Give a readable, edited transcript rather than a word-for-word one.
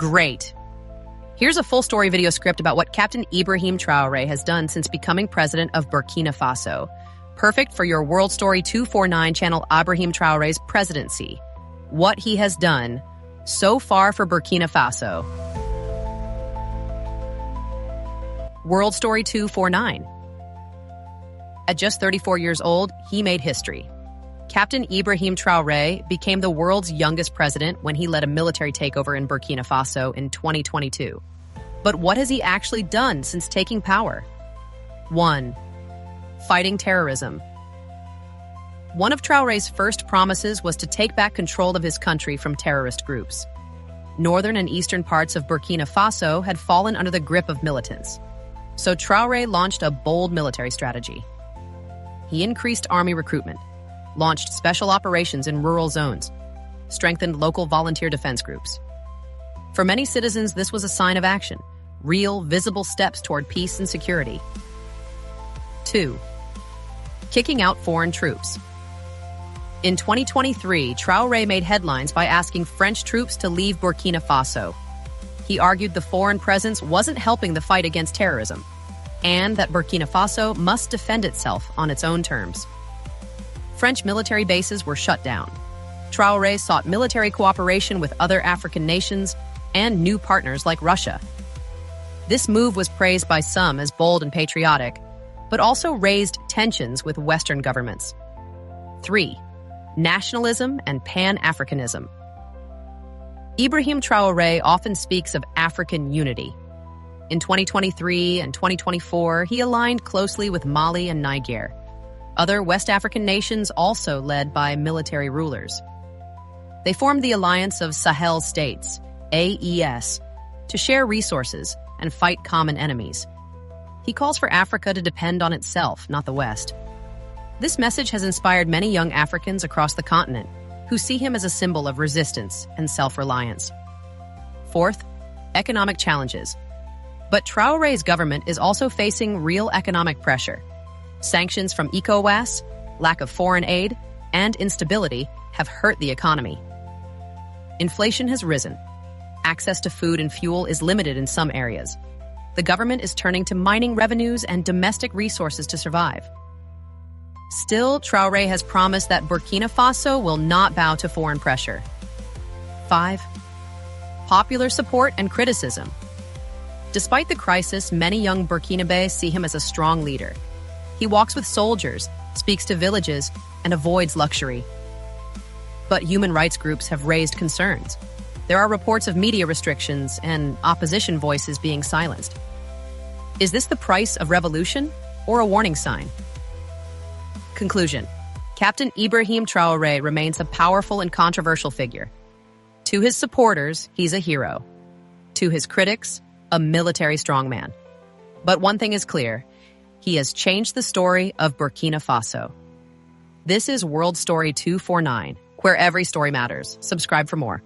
Great. Here's a full story video script about what Captain Ibrahim Traoré has done since becoming president of Burkina Faso. Perfect for your World Story 249 channel, Ibrahim Traoré's presidency. What he has done so far for Burkina Faso. World Story 249. At just 34 years old, he made history. Captain Ibrahim Traoré became the world's youngest president when he led a military takeover in Burkina Faso in 2022. But what has he actually done since taking power? 1. Fighting terrorism. One of Traoré's first promises was to take back control of his country from terrorist groups. Northern and eastern parts of Burkina Faso had fallen under the grip of militants. So Traoré launched a bold military strategy. He increased army recruitment, launched special operations in rural zones, strengthened local volunteer defense groups. For many citizens, this was a sign of action, real, visible steps toward peace and security. 2. Kicking out foreign troops. In 2023, Traoré made headlines by asking French troops to leave Burkina Faso. He argued the foreign presence wasn't helping the fight against terrorism, and that Burkina Faso must defend itself on its own terms. French military bases were shut down. Traoré sought military cooperation with other African nations and new partners like Russia. This move was praised by some as bold and patriotic, but also raised tensions with Western governments. 3. Nationalism and Pan-Africanism. Ibrahim Traoré often speaks of African unity. In 2023 and 2024, he aligned closely with Mali and Niger, other West African nations also led by military rulers. They formed the Alliance of Sahel States, AES, to share resources and fight common enemies. He calls for Africa to depend on itself, not the West. This message has inspired many young Africans across the continent who see him as a symbol of resistance and self-reliance. 4th, economic challenges. But Traoré's government is also facing real economic pressure. Sanctions from ECOWAS, lack of foreign aid, and instability have hurt the economy. Inflation has risen. Access to food and fuel is limited in some areas. The government is turning to mining revenues and domestic resources to survive. Still, Traoré has promised that Burkina Faso will not bow to foreign pressure. 5. Popular support and criticism. Despite the crisis, many young Burkinabés see him as a strong leader. He walks with soldiers, speaks to villages, and avoids luxury. But human rights groups have raised concerns. There are reports of media restrictions and opposition voices being silenced. Is this the price of revolution or a warning sign? Conclusion. Captain Ibrahim Traoré remains a powerful and controversial figure. To his supporters, he's a hero. To his critics, a military strongman. But one thing is clear, he has changed the story of Burkina Faso. This is World Story 249, where every story matters. Subscribe for more.